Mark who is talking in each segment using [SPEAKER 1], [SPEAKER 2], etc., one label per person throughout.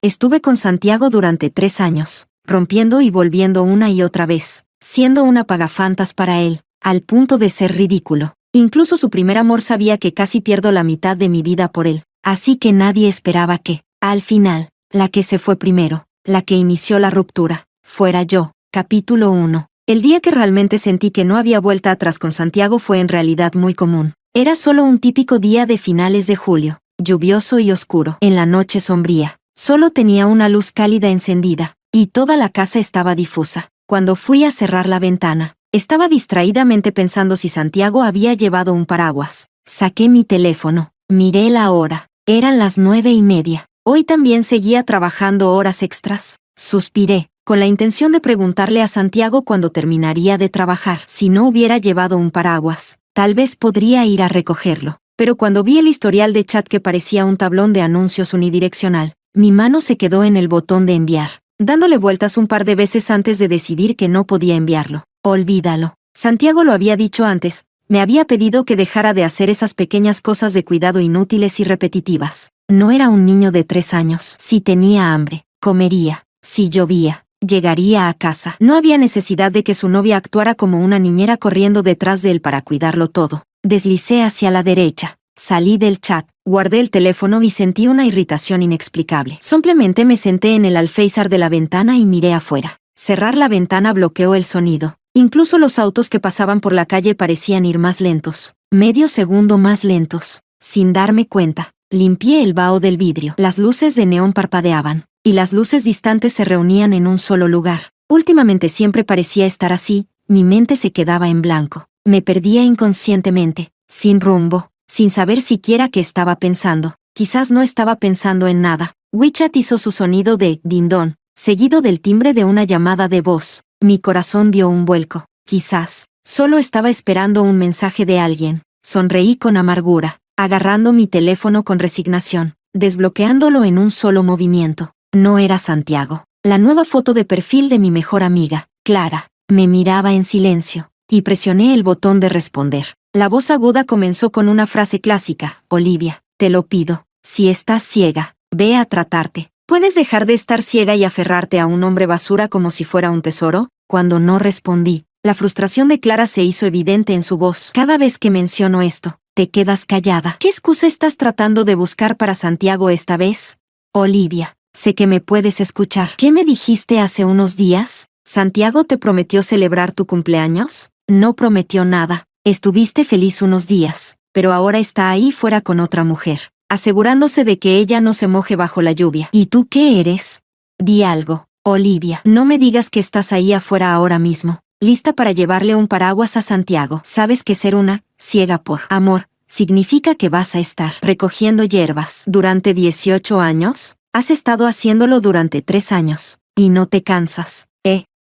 [SPEAKER 1] Estuve con Santiago durante 3 años, rompiendo y volviendo una y otra vez, siendo una pagafantas para él, al punto de ser ridículo. Incluso su primer amor sabía que casi pierdo la mitad de mi vida por él, así que nadie esperaba que, al final, la que se fue primero, la que inició la ruptura, fuera yo. Capítulo 1. El día que realmente sentí que no había vuelta atrás con Santiago fue en realidad muy común. Era solo un típico día de finales de julio, lluvioso y oscuro. En la noche sombría, solo tenía una luz cálida encendida, y toda la casa estaba difusa. Cuando fui a cerrar la ventana, estaba distraídamente pensando si Santiago había llevado un paraguas. Saqué mi teléfono, miré la hora, eran las 9:30. Hoy también seguía trabajando horas extras. Suspiré, con la intención de preguntarle a Santiago cuándo terminaría de trabajar. Si no hubiera llevado un paraguas, tal vez podría ir a recogerlo. Pero cuando vi el historial de chat que parecía un tablón de anuncios unidireccional, mi mano se quedó en el botón de enviar, dándole vueltas un par de veces antes de decidir que no podía enviarlo. Olvídalo. Santiago lo había dicho antes, me había pedido que dejara de hacer esas pequeñas cosas de cuidado inútiles y repetitivas. No era un niño de 3 años. Si tenía hambre, comería. Si llovía, llegaría a casa. No había necesidad de que su novia actuara como una niñera corriendo detrás de él para cuidarlo todo. Deslicé hacia la derecha, salí del chat, guardé el teléfono y sentí una irritación inexplicable. Simplemente me senté en el alféizar de la ventana y miré afuera. Cerrar la ventana bloqueó el sonido. Incluso los autos que pasaban por la calle parecían ir más lentos, medio segundo más lentos. Sin darme cuenta, limpié el vaho del vidrio. Las luces de neón parpadeaban, y las luces distantes se reunían en un solo lugar. Últimamente siempre parecía estar así, mi mente se quedaba en blanco. Me perdía inconscientemente, sin rumbo, sin saber siquiera qué estaba pensando. Quizás no estaba pensando en nada. WeChat hizo su sonido de ding-dong, seguido del timbre de una llamada de voz. Mi corazón dio un vuelco. Quizás, solo estaba esperando un mensaje de alguien. Sonreí con amargura, agarrando mi teléfono con resignación, desbloqueándolo en un solo movimiento. No era Santiago. La nueva foto de perfil de mi mejor amiga, Clara, me miraba en silencio, y presioné el botón de responder. La voz aguda comenzó con una frase clásica: Olivia, te lo pido, si estás ciega, ve a tratarte. ¿Puedes dejar de estar ciega y aferrarte a un hombre basura como si fuera un tesoro? Cuando no respondí, la frustración de Clara se hizo evidente en su voz. Cada vez que menciono esto, te quedas callada. ¿Qué excusa estás tratando de buscar para Santiago esta vez? Olivia, sé que me puedes escuchar. ¿Qué me dijiste hace unos días? ¿Santiago te prometió celebrar tu cumpleaños? No prometió nada. Estuviste feliz unos días, pero ahora está ahí fuera con otra mujer, asegurándose de que ella no se moje bajo la lluvia. ¿Y tú qué eres? Di algo, Olivia. No me digas que estás ahí afuera ahora mismo, lista para llevarle un paraguas a Santiago. Sabes que ser una ciega por amor significa que vas a estar recogiendo hierbas durante 18 años. Has estado haciéndolo durante 3 años, y no te cansas.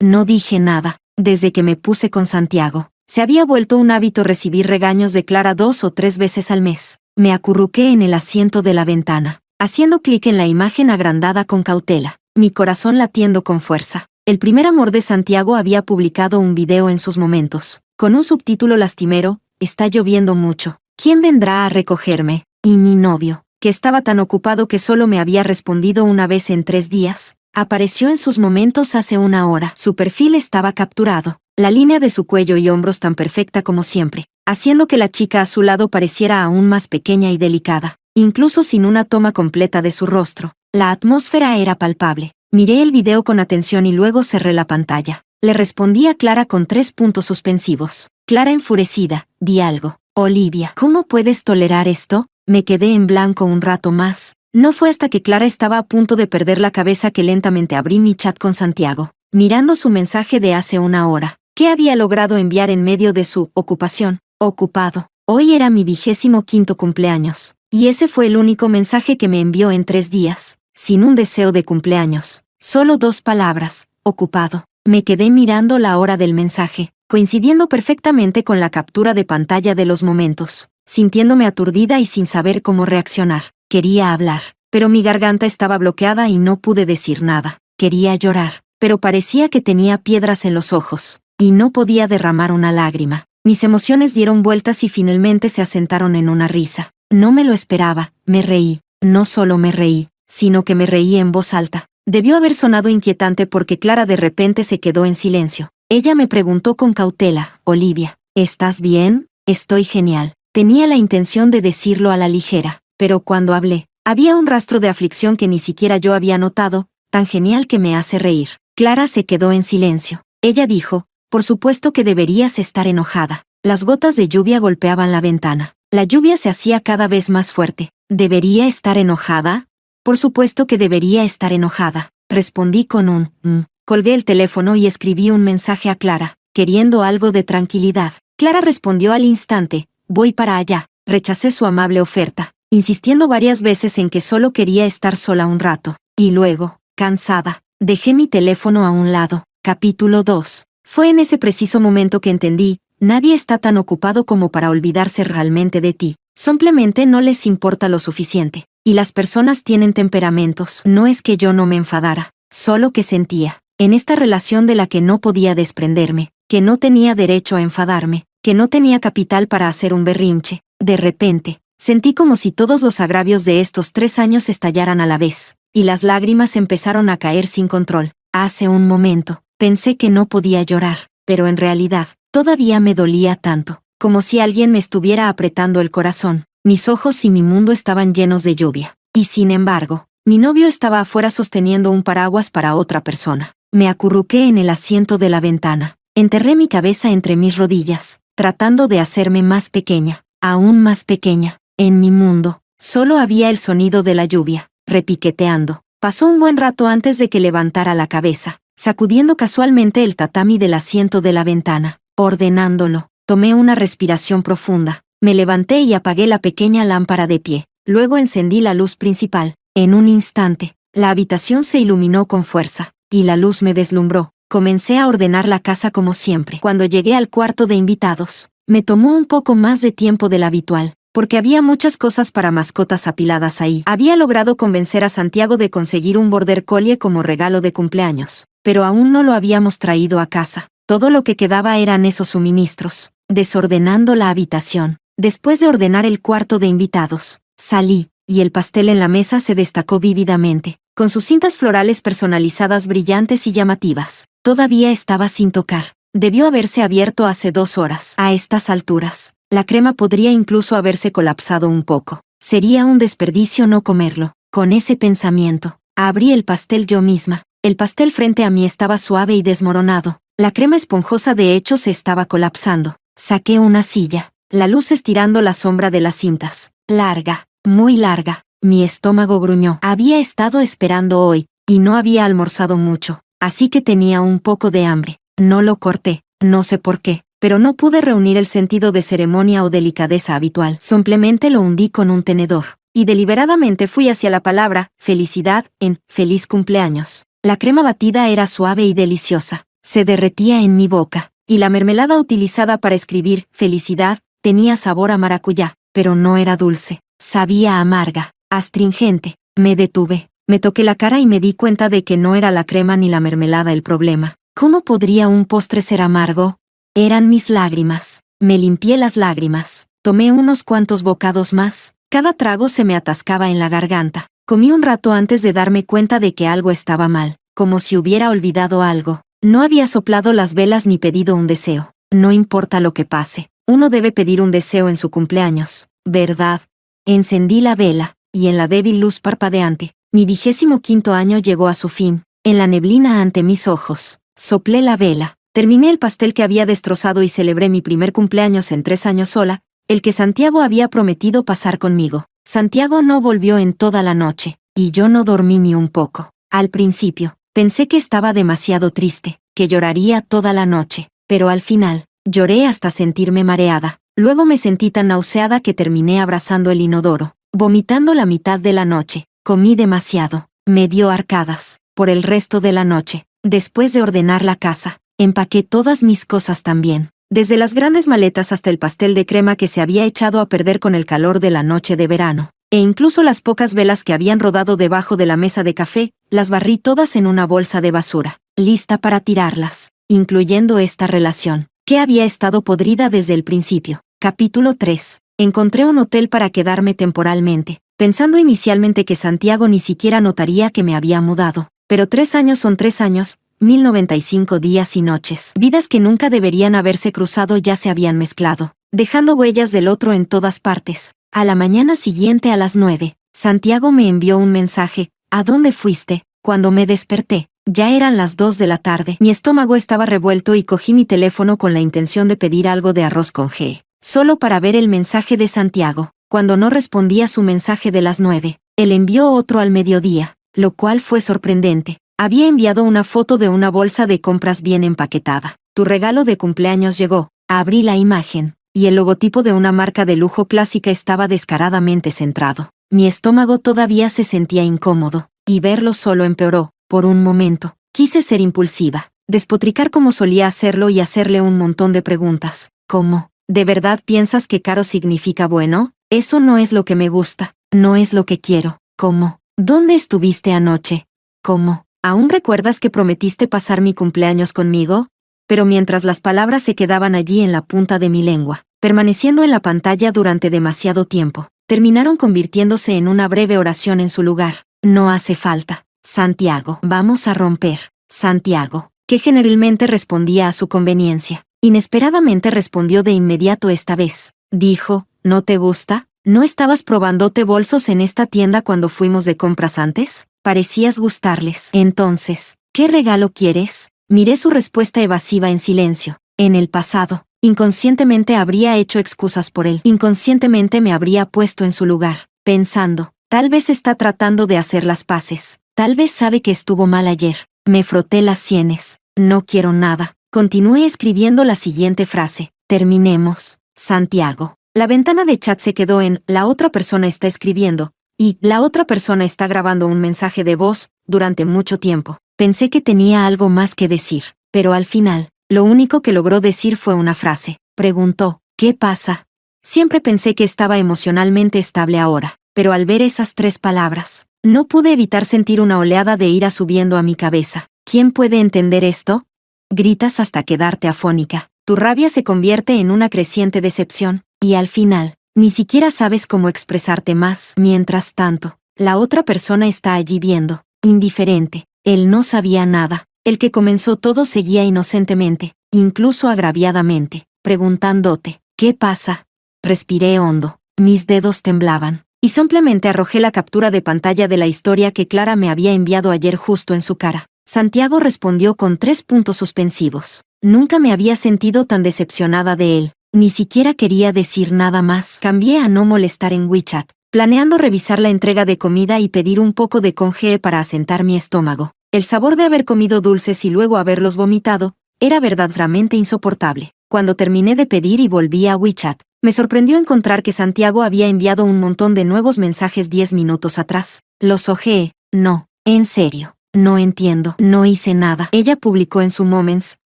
[SPEAKER 1] No dije nada. Desde que me puse con Santiago, se había vuelto un hábito recibir regaños de Clara 2 o 3 veces al mes. Me acurruqué en el asiento de la ventana, haciendo clic en la imagen agrandada con cautela, mi corazón latiendo con fuerza. El primer amor de Santiago había publicado un video en sus momentos, con un subtítulo lastimero: está lloviendo mucho. ¿Quién vendrá a recogerme? Y mi novio, que estaba tan ocupado que solo me había respondido una vez en 3 días, apareció en sus momentos hace 1 hora. Su perfil estaba capturado, la línea de su cuello y hombros tan perfecta como siempre, haciendo que la chica a su lado pareciera aún más pequeña y delicada, incluso sin una toma completa de su rostro. La atmósfera era palpable. Miré el video con atención y luego cerré la pantalla. Le respondí a Clara con 3 puntos suspensivos. Clara enfurecida: di algo, Olivia. ¿Cómo puedes tolerar esto? Me quedé en blanco un rato más. No fue hasta que Clara estaba a punto de perder la cabeza que lentamente abrí mi chat con Santiago, mirando su mensaje de hace 1 hora. ¿Qué había logrado enviar en medio de su ocupación? Ocupado. Hoy era mi 25º cumpleaños, y ese fue el único mensaje que me envió en 3 días, sin un deseo de cumpleaños. Solo 2 palabras: ocupado. Me quedé mirando la hora del mensaje, coincidiendo perfectamente con la captura de pantalla de los momentos, sintiéndome aturdida y sin saber cómo reaccionar. Quería hablar, pero mi garganta estaba bloqueada y no pude decir nada. Quería llorar, pero parecía que tenía piedras en los ojos, y no podía derramar una lágrima. Mis emociones dieron vueltas y finalmente se asentaron en una risa. No me lo esperaba. Me reí. No solo me reí, sino que me reí en voz alta. Debió haber sonado inquietante porque Clara de repente se quedó en silencio. Ella me preguntó con cautela: «Olivia, ¿estás bien?» «Estoy genial». Tenía la intención de decirlo a la ligera, pero cuando hablé, había un rastro de aflicción que ni siquiera yo había notado, tan genial que me hace reír. Clara se quedó en silencio. Ella dijo: «Por supuesto que deberías estar enojada». Las gotas de lluvia golpeaban la ventana. La lluvia se hacía cada vez más fuerte. ¿Debería estar enojada? Por supuesto que debería estar enojada. Respondí con un Colgué el teléfono y escribí un mensaje a Clara, queriendo algo de tranquilidad. Clara respondió al instante: «Voy para allá». Rechacé su amable oferta, insistiendo varias veces en que solo quería estar sola un rato. Y luego, cansada, dejé mi teléfono a un lado. Capítulo 2. Fue en ese preciso momento que entendí: nadie está tan ocupado como para olvidarse realmente de ti. Simplemente no les importa lo suficiente. Y las personas tienen temperamentos. No es que yo no me enfadara, solo que sentía, en esta relación de la que no podía desprenderme, que no tenía derecho a enfadarme, que no tenía capital para hacer un berrinche. De repente, sentí como si todos los agravios de estos 3 años estallaran a la vez, y las lágrimas empezaron a caer sin control. Hace un momento, pensé que no podía llorar, pero en realidad, todavía me dolía tanto, como si alguien me estuviera apretando el corazón. Mis ojos y mi mundo estaban llenos de lluvia. Y sin embargo, mi novio estaba afuera sosteniendo un paraguas para otra persona. Me acurruqué en el asiento de la ventana. Enterré mi cabeza entre mis rodillas, tratando de hacerme más pequeña, aún más pequeña. En mi mundo, solo había el sonido de la lluvia, repiqueteando. Pasó un buen rato antes de que levantara la cabeza, sacudiendo casualmente el tatami del asiento de la ventana, ordenándolo. Tomé una respiración profunda. Me levanté y apagué la pequeña lámpara de pie. Luego encendí la luz principal. En un instante, la habitación se iluminó con fuerza, y la luz me deslumbró. Comencé a ordenar la casa como siempre. Cuando llegué al cuarto de invitados, me tomó un poco más de tiempo del habitual, porque había muchas cosas para mascotas apiladas ahí. Había logrado convencer a Santiago de conseguir un border collie como regalo de cumpleaños, pero aún no lo habíamos traído a casa. Todo lo que quedaba eran esos suministros. Desordenando la habitación. Después de ordenar el cuarto de invitados, salí, y el pastel en la mesa se destacó vívidamente, con sus cintas florales personalizadas brillantes y llamativas. Todavía estaba sin tocar. Debió haberse abierto hace 2 horas. A estas alturas, la crema podría incluso haberse colapsado un poco. Sería un desperdicio no comerlo. Con ese pensamiento, abrí el pastel yo misma. El pastel frente a mí estaba suave y desmoronado. La crema esponjosa de hecho se estaba colapsando. Saqué una silla. La luz estirando la sombra de las cintas. Larga, muy larga. Mi estómago gruñó. Había estado esperando hoy, y no había almorzado mucho, así que tenía un poco de hambre. No lo corté, no sé por qué, pero no pude reunir el sentido de ceremonia o delicadeza habitual. Simplemente lo hundí con un tenedor, y deliberadamente fui hacia la palabra felicidad en feliz cumpleaños. La crema batida era suave y deliciosa. Se derretía en mi boca, y la mermelada utilizada para escribir felicidad tenía sabor a maracuyá, pero no era dulce. Sabía amarga, astringente. Me detuve, me toqué la cara y me di cuenta de que no era la crema ni la mermelada el problema. ¿Cómo podría un postre ser amargo? Eran mis lágrimas. Me limpié las lágrimas. Tomé unos cuantos bocados más. Cada trago se me atascaba en la garganta. Comí un rato antes de darme cuenta de que algo estaba mal, como si hubiera olvidado algo. No había soplado las velas ni pedido un deseo. No importa lo que pase, uno debe pedir un deseo en su cumpleaños, ¿verdad? Encendí la vela, y en la débil luz parpadeante, mi 25º año llegó a su fin. En la neblina ante mis ojos, soplé la vela. Terminé el pastel que había destrozado y celebré mi primer cumpleaños en 3 años sola, el que Santiago había prometido pasar conmigo. Santiago no volvió en toda la noche, y yo no dormí ni un poco. Al principio, pensé que estaba demasiado triste, que lloraría toda la noche, pero al final, lloré hasta sentirme mareada. Luego me sentí tan nauseada que terminé abrazando el inodoro, vomitando la mitad de la noche. Comí demasiado, me dio arcadas. Por el resto de la noche, después de ordenar la casa, empaqué todas mis cosas también, desde las grandes maletas hasta el pastel de crema que se había echado a perder con el calor de la noche de verano, e incluso las pocas velas que habían rodado debajo de la mesa de café, las barrí todas en una bolsa de basura, lista para tirarlas, incluyendo esta relación, que había estado podrida desde el principio. Capítulo 3. Encontré un hotel para quedarme temporalmente. pensando inicialmente que Santiago ni siquiera notaría que me había mudado. Pero 3 años son 3 años, 1095 días y noches. Vidas que nunca deberían haberse cruzado ya se habían mezclado, dejando huellas del otro en todas partes. A la mañana siguiente a las 9, Santiago me envió un mensaje: ¿a dónde fuiste? Cuando me desperté, ya eran las 2 de la tarde. Mi estómago estaba revuelto y cogí mi teléfono con la intención de pedir algo de arroz con G, solo para ver el mensaje de Santiago. Cuando no respondía su mensaje de las 9, él envió otro al mediodía, lo cual fue sorprendente. Había enviado una foto de una bolsa de compras bien empaquetada. Tu regalo de cumpleaños llegó. Abrí la imagen, y el logotipo de una marca de lujo clásica estaba descaradamente centrado. Mi estómago todavía se sentía incómodo, y verlo solo empeoró. Por un momento, quise ser impulsiva, despotricar como solía hacerlo y hacerle un montón de preguntas. ¿Cómo? ¿De verdad piensas que caro significa bueno? Eso no es lo que me gusta, no es lo que quiero. ¿Cómo? ¿Dónde estuviste anoche? ¿Cómo? ¿Aún recuerdas que prometiste pasar mi cumpleaños conmigo? Pero mientras las palabras se quedaban allí en la punta de mi lengua, permaneciendo en la pantalla durante demasiado tiempo, terminaron convirtiéndose en una breve oración en su lugar. No hace falta, Santiago. Vamos a romper, Santiago, que generalmente respondía a su conveniencia. Inesperadamente respondió de inmediato esta vez. Dijo: ¿no te gusta? ¿No estabas probándote bolsos en esta tienda cuando fuimos de compras antes? Parecías gustarles. Entonces, ¿qué regalo quieres? Miré su respuesta evasiva en silencio. En el pasado, inconscientemente habría hecho excusas por él. Inconscientemente me habría puesto en su lugar, pensando: tal vez está tratando de hacer las paces. Tal vez sabe que estuvo mal ayer. Me froté las sienes. No quiero nada. Continué escribiendo la siguiente frase: terminemos, Santiago. La ventana de chat se quedó en «la otra persona está escribiendo» y «la otra persona está grabando un mensaje de voz» durante mucho tiempo. Pensé que tenía algo más que decir, pero al final, lo único que logró decir fue una frase. Preguntó: ¿qué pasa? Siempre pensé que estaba emocionalmente estable ahora, pero al ver esas 3 palabras, no pude evitar sentir una oleada de ira subiendo a mi cabeza. ¿Quién puede entender esto? Gritas hasta quedarte afónica. Tu rabia se convierte en una creciente decepción, y al final, ni siquiera sabes cómo expresarte más. Mientras tanto, la otra persona está allí viendo, indiferente. Él no sabía nada. El que comenzó todo seguía inocentemente, incluso agraviadamente, preguntándote: ¿qué pasa? Respiré hondo. Mis dedos temblaban, y simplemente arrojé la captura de pantalla de la historia que Clara me había enviado ayer justo en su cara. Santiago respondió con 3 puntos suspensivos. Nunca me había sentido tan decepcionada de él. Ni siquiera quería decir nada más. Cambié a no molestar en WeChat, planeando revisar la entrega de comida y pedir un poco de congé para asentar mi estómago. El sabor de haber comido dulces y luego haberlos vomitado era verdaderamente insoportable. Cuando terminé de pedir y volví a WeChat, me sorprendió encontrar que Santiago había enviado un montón de nuevos mensajes 10 minutos atrás. Los ojeé. No, en serio. No entiendo. No hice nada. Ella publicó en su Moments.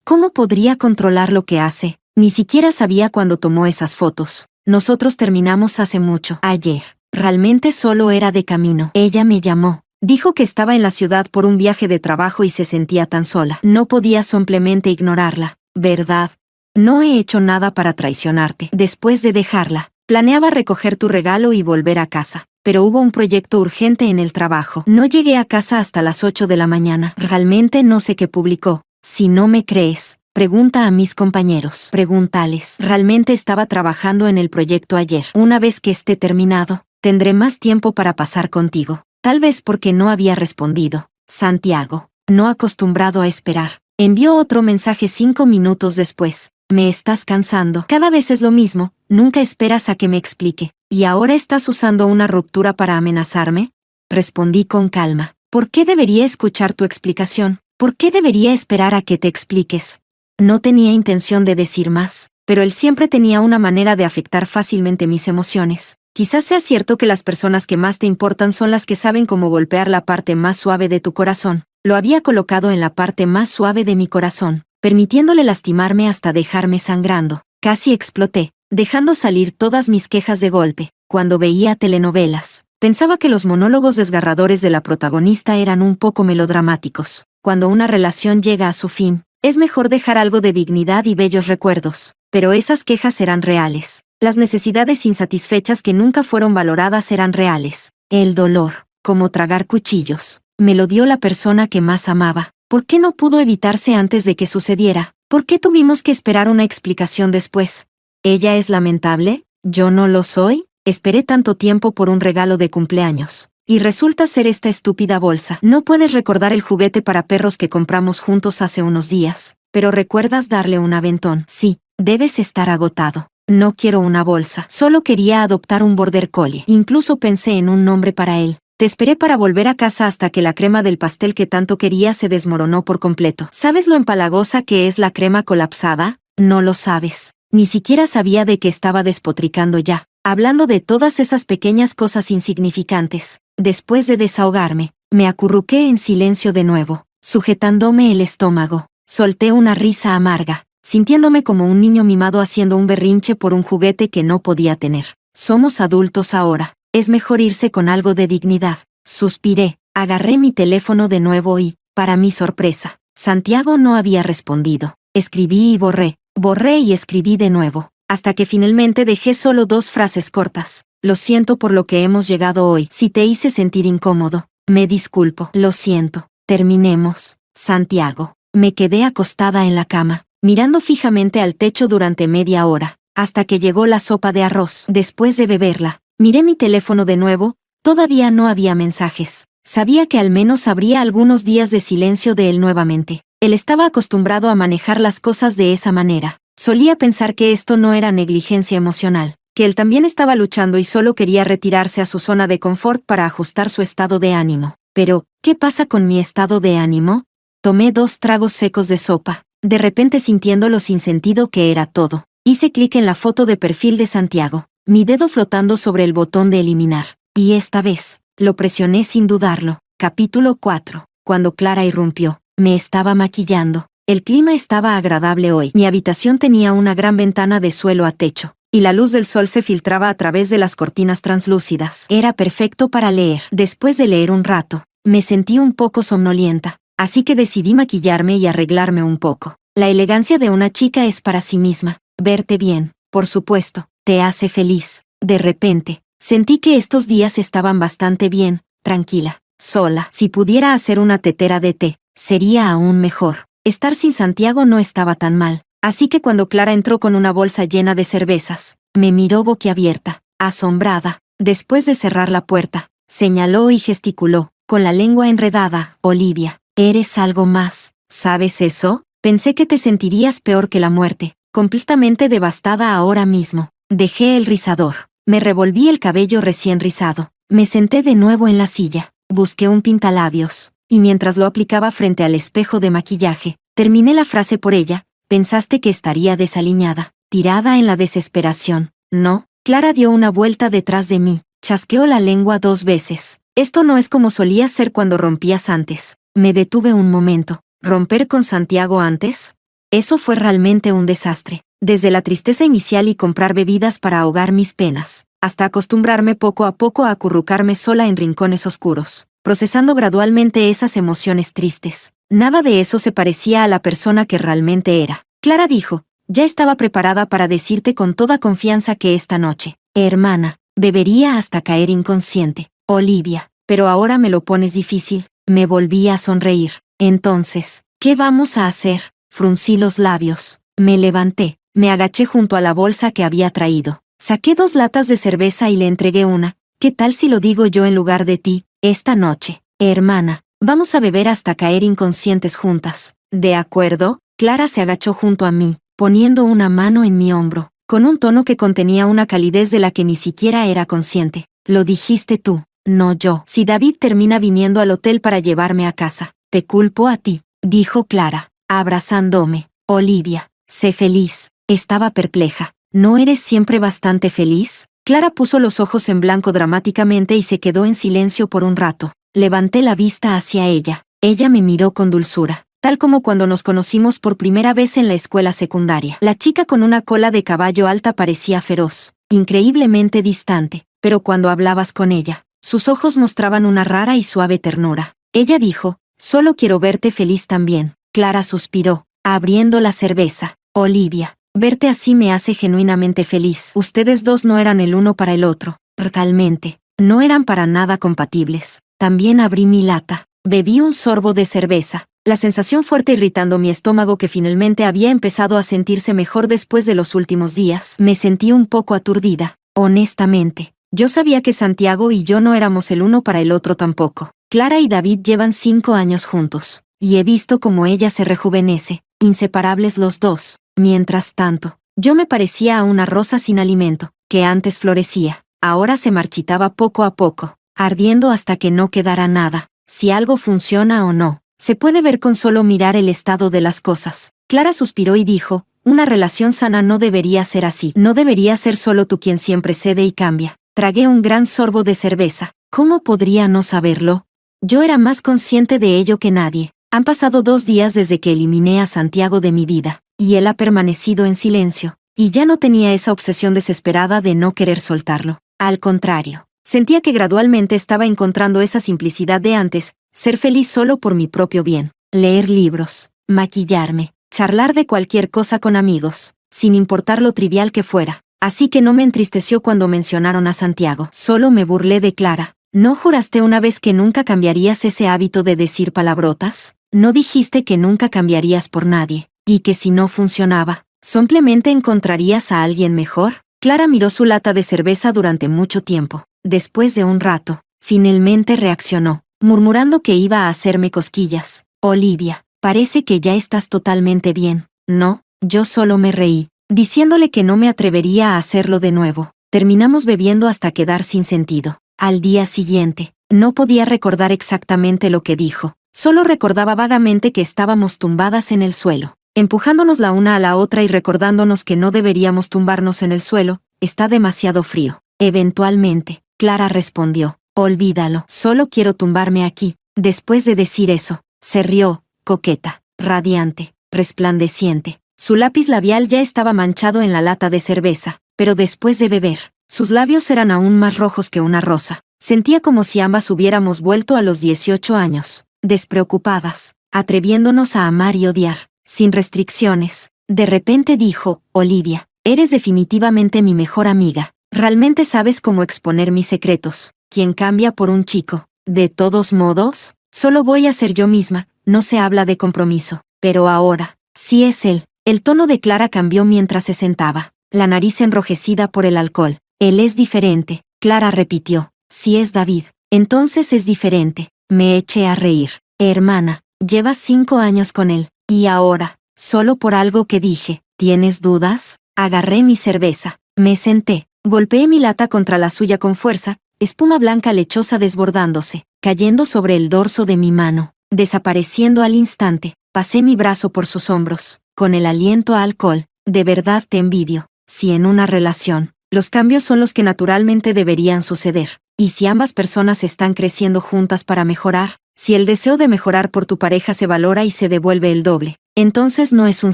[SPEAKER 1] ¿Cómo podría controlar lo que hace? Ni siquiera sabía cuándo tomó esas fotos. Nosotros terminamos hace mucho. Ayer. Realmente solo era de camino. Ella me llamó. Dijo que estaba en la ciudad por un viaje de trabajo y se sentía tan sola. No podía simplemente ignorarla, ¿verdad? No he hecho nada para traicionarte. Después de dejarla, planeaba recoger tu regalo y volver a casa. Pero hubo un proyecto urgente en el trabajo. No llegué a casa hasta las 8 de la mañana. Realmente no sé qué publicó. Si no me crees, pregunta a mis compañeros. Pregúntales. Realmente estaba trabajando en el proyecto ayer. Una vez que esté terminado, tendré más tiempo para pasar contigo. Tal vez porque no había respondido. Santiago, no acostumbrado a esperar, envió otro mensaje 5 minutos después. Me estás cansando. Cada vez es lo mismo, nunca esperas a que me explique. ¿Y ahora estás usando una ruptura para amenazarme? Respondí con calma. ¿Por qué debería escuchar tu explicación? ¿Por qué debería esperar a que te expliques? No tenía intención de decir más, pero él siempre tenía una manera de afectar fácilmente mis emociones. Quizás sea cierto que las personas que más te importan son las que saben cómo golpear la parte más suave de tu corazón. Lo había colocado en la parte más suave de mi corazón, permitiéndole lastimarme hasta dejarme sangrando. Casi exploté, dejando salir todas mis quejas de golpe. Cuando veía telenovelas, pensaba que los monólogos desgarradores de la protagonista eran un poco melodramáticos. Cuando una relación llega a su fin, es mejor dejar algo de dignidad y bellos recuerdos. Pero esas quejas eran reales. Las necesidades insatisfechas que nunca fueron valoradas eran reales. El dolor, como tragar cuchillos, me lo dio la persona que más amaba. ¿Por qué no pudo evitarse antes de que sucediera? ¿Por qué tuvimos que esperar una explicación después? ¿Ella es lamentable? ¿Yo no lo soy? Esperé tanto tiempo por un regalo de cumpleaños. Y resulta ser esta estúpida bolsa. No puedes recordar el juguete para perros que compramos juntos hace unos días, pero recuerdas darle un aventón. Sí, debes estar agotado. No quiero una bolsa. Solo quería adoptar un border collie. Incluso pensé en un nombre para él. Te esperé para volver a casa hasta que la crema del pastel que tanto quería se desmoronó por completo. ¿Sabes lo empalagosa que es la crema colapsada? No lo sabes. Ni siquiera sabía de que estaba despotricando ya, hablando de todas esas pequeñas cosas insignificantes. Después de desahogarme, me acurruqué en silencio de nuevo, sujetándome el estómago. Solté una risa amarga, sintiéndome como un niño mimado haciendo un berrinche por un juguete que no podía tener. Somos adultos ahora. Es mejor irse con algo de dignidad. Suspiré, agarré mi teléfono de nuevo y, para mi sorpresa, Santiago no había respondido. Escribí y borré y escribí de nuevo, hasta que finalmente dejé solo 2 frases cortas. Lo siento por lo que hemos llegado hoy. Si te hice sentir incómodo, me disculpo. Lo siento. Terminemos, Santiago. Me quedé acostada en la cama, mirando fijamente al techo durante media hora, hasta que llegó la sopa de arroz. Después de beberla, miré mi teléfono de nuevo. Todavía no había mensajes. Sabía que al menos habría algunos días de silencio de él nuevamente. Él estaba acostumbrado a manejar las cosas de esa manera. Solía pensar que esto no era negligencia emocional, que él también estaba luchando y solo quería retirarse a su zona de confort para ajustar su estado de ánimo. Pero, ¿qué pasa con mi estado de ánimo? Tomé 2 tragos secos de sopa, de repente sintiendo lo sin sentido que era todo. Hice clic en la foto de perfil de Santiago, mi dedo flotando sobre el botón de eliminar. Y esta vez, lo presioné sin dudarlo. Capítulo 4. Cuando Clara irrumpió, me estaba maquillando. El clima estaba agradable hoy. Mi habitación tenía una gran ventana de suelo a techo, y la luz del sol se filtraba a través de las cortinas translúcidas. Era perfecto para leer. Después de leer un rato, me sentí un poco somnolienta, así que decidí maquillarme y arreglarme un poco. La elegancia de una chica es para sí misma. Verte bien, por supuesto, te hace feliz. De repente, sentí que estos días estaban bastante bien, tranquila, sola. Si pudiera hacer una tetera de té, sería aún mejor. Estar sin Santiago no estaba tan mal, así que cuando Clara entró con una bolsa llena de cervezas, me miró boquiabierta, asombrada. Después de cerrar la puerta, señaló y gesticuló, con la lengua enredada. Olivia, eres algo más, ¿sabes eso? Pensé que te sentirías peor que la muerte, completamente devastada ahora mismo. Dejé el rizador. Me revolví el cabello recién rizado. Me senté de nuevo en la silla. Busqué un pintalabios, y mientras lo aplicaba frente al espejo de maquillaje, terminé la frase por ella. Pensaste que estaría desaliñada, tirada en la desesperación. No. Clara dio una vuelta detrás de mí. Chasqueó la lengua 2 veces. Esto no es como solía ser cuando rompías antes. Me detuve un momento. ¿Romper con Santiago antes? Eso fue realmente un desastre. Desde la tristeza inicial y comprar bebidas para ahogar mis penas, hasta acostumbrarme poco a poco a acurrucarme sola en rincones oscuros, procesando gradualmente esas emociones tristes. Nada de eso se parecía a la persona que realmente era. Clara dijo, ya estaba preparada para decirte con toda confianza que esta noche, hermana, bebería hasta caer inconsciente. Olivia, pero ahora me lo pones difícil. Me volví a sonreír. Entonces, ¿qué vamos a hacer? Fruncí los labios. Me levanté. Me agaché junto a la bolsa que había traído. Saqué 2 latas de cerveza y le entregué una. ¿Qué tal si lo digo yo en lugar de ti? Esta noche, hermana, vamos a beber hasta caer inconscientes juntas. ¿De acuerdo? Clara se agachó junto a mí, poniendo una mano en mi hombro, con un tono que contenía una calidez de la que ni siquiera era consciente. Lo dijiste tú, no yo. Si David termina viniendo al hotel para llevarme a casa, te culpo a ti, dijo Clara, abrazándome. Olivia, sé feliz. Estaba perpleja. ¿No eres siempre bastante feliz? Clara puso los ojos en blanco dramáticamente y se quedó en silencio por un rato. Levanté la vista hacia ella. Ella me miró con dulzura, tal como cuando nos conocimos por primera vez en la escuela secundaria. La chica con una cola de caballo alta parecía feroz, increíblemente distante, pero cuando hablabas con ella, sus ojos mostraban una rara y suave ternura. Ella dijo, solo quiero verte feliz también. Clara suspiró, abriendo la cerveza. Olivia, Verte así me hace genuinamente feliz. Ustedes dos no eran el uno para el otro. Realmente, no eran para nada compatibles. También abrí mi lata. Bebí un sorbo de cerveza. La sensación fuerte irritando mi estómago que finalmente había empezado a sentirse mejor después de los últimos días. Me sentí un poco aturdida. Honestamente, yo sabía que Santiago y yo no éramos el uno para el otro tampoco. Clara y David llevan 5 años juntos, y he visto cómo ella se rejuvenece, inseparables los dos. Mientras tanto, yo me parecía a una rosa sin alimento, que antes florecía, ahora se marchitaba poco a poco, ardiendo hasta que no quedara nada. Si algo funciona o no, se puede ver con solo mirar el estado de las cosas. Clara suspiró y dijo, una relación sana no debería ser así. No debería ser solo tú quien siempre cede y cambia. Tragué un gran sorbo de cerveza. ¿Cómo podría no saberlo? Yo era más consciente de ello que nadie. Han pasado 2 días desde que eliminé a Santiago de mi vida, y él ha permanecido en silencio, y ya no tenía esa obsesión desesperada de no querer soltarlo. Al contrario, sentía que gradualmente estaba encontrando esa simplicidad de antes, ser feliz solo por mi propio bien, leer libros, maquillarme, charlar de cualquier cosa con amigos, sin importar lo trivial que fuera. Así que no me entristeció cuando mencionaron a Santiago. Solo me burlé de Clara. ¿No juraste una vez que nunca cambiarías ese hábito de decir palabrotas? ¿No dijiste que nunca cambiarías por nadie, y que si no funcionaba, simplemente encontrarías a alguien mejor? Clara miró su lata de cerveza durante mucho tiempo. Después de un rato, finalmente reaccionó, murmurando que iba a hacerme cosquillas. Olivia, parece que ya estás totalmente bien. No, yo solo me reí, diciéndole que no me atrevería a hacerlo de nuevo. Terminamos bebiendo hasta quedar sin sentido. Al día siguiente, no podía recordar exactamente lo que dijo, solo recordaba vagamente que estábamos tumbadas en el suelo, empujándonos la una a la otra y recordándonos que no deberíamos tumbarnos en el suelo, está demasiado frío. Eventualmente, Clara respondió, olvídalo, solo quiero tumbarme aquí. Después de decir eso, se rió, coqueta, radiante, resplandeciente. Su lápiz labial ya estaba manchado en la lata de cerveza, pero después de beber, sus labios eran aún más rojos que una rosa. Sentía como si ambas hubiéramos vuelto a los 18 años, despreocupadas, atreviéndonos a amar y odiar, sin restricciones. De repente dijo, Olivia, eres definitivamente mi mejor amiga. Realmente sabes cómo exponer mis secretos. ¿Quién cambia por un chico? De todos modos, solo voy a ser yo misma, no se habla de compromiso. Pero ahora, sí es él. El tono de Clara cambió mientras se sentaba, la nariz enrojecida por el alcohol. Él es diferente, Clara repitió. Si es David, entonces es diferente. Me eché a reír. Hermana, llevas 5 años con él, y ahora, solo por algo que dije, ¿tienes dudas? Agarré mi cerveza, me senté, golpeé mi lata contra la suya con fuerza, espuma blanca lechosa desbordándose, cayendo sobre el dorso de mi mano, desapareciendo al instante. Pasé mi brazo por sus hombros, con el aliento a alcohol. De verdad te envidio. Si en una relación, los cambios son los que naturalmente deberían suceder, y si ambas personas están creciendo juntas para mejorar, si el deseo de mejorar por tu pareja se valora y se devuelve el doble, entonces no es un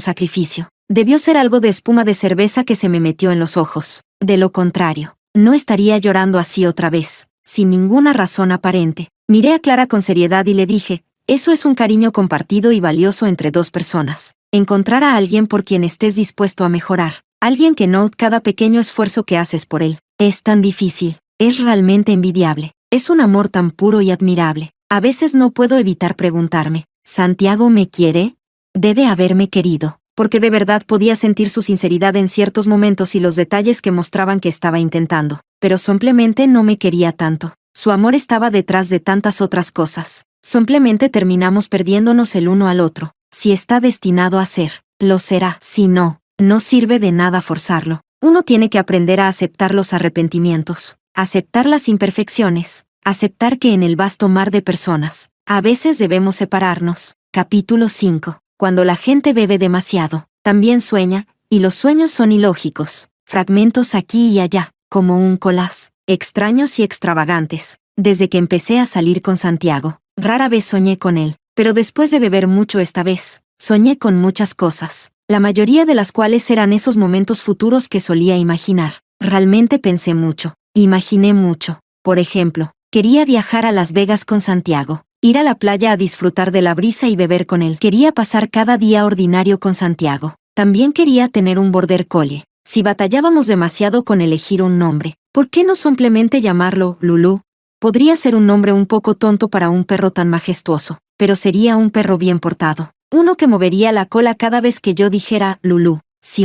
[SPEAKER 1] sacrificio. Debió ser algo de espuma de cerveza que se me metió en los ojos. De lo contrario, no estaría llorando así otra vez, sin ninguna razón aparente. Miré a Clara con seriedad y le dije, eso es un cariño compartido y valioso entre 2 personas. Encontrar a alguien por quien estés dispuesto a mejorar. Alguien que note cada pequeño esfuerzo que haces por él. Es tan difícil. Es realmente envidiable. Es un amor tan puro y admirable. A veces no puedo evitar preguntarme, ¿Santiago me quiere? Debe haberme querido, porque de verdad podía sentir su sinceridad en ciertos momentos y los detalles que mostraban que estaba intentando. Pero simplemente no me quería tanto. Su amor estaba detrás de tantas otras cosas. Simplemente terminamos perdiéndonos el uno al otro. Si está destinado a ser, lo será. Si no, no sirve de nada forzarlo. Uno tiene que aprender a aceptar los arrepentimientos, aceptar las imperfecciones, aceptar que en el vasto mar de personas, a veces debemos separarnos. Capítulo 5. Cuando la gente bebe demasiado, también sueña, y los sueños son ilógicos, fragmentos aquí y allá, como un collage, extraños y extravagantes. Desde que empecé a salir con Santiago, rara vez soñé con él, pero después de beber mucho esta vez, soñé con muchas cosas, la mayoría de las cuales eran esos momentos futuros que solía imaginar. Realmente pensé mucho, imaginé mucho. Por ejemplo, quería viajar a Las Vegas con Santiago, ir a la playa a disfrutar de la brisa y beber con él. Quería pasar cada día ordinario con Santiago. También quería tener un border collie. Si batallábamos demasiado con elegir un nombre, ¿por qué no simplemente llamarlo Lulu? Podría ser un nombre un poco tonto para un perro tan majestuoso, pero sería un perro bien portado. Uno que movería la cola cada vez que yo dijera Lulu. Si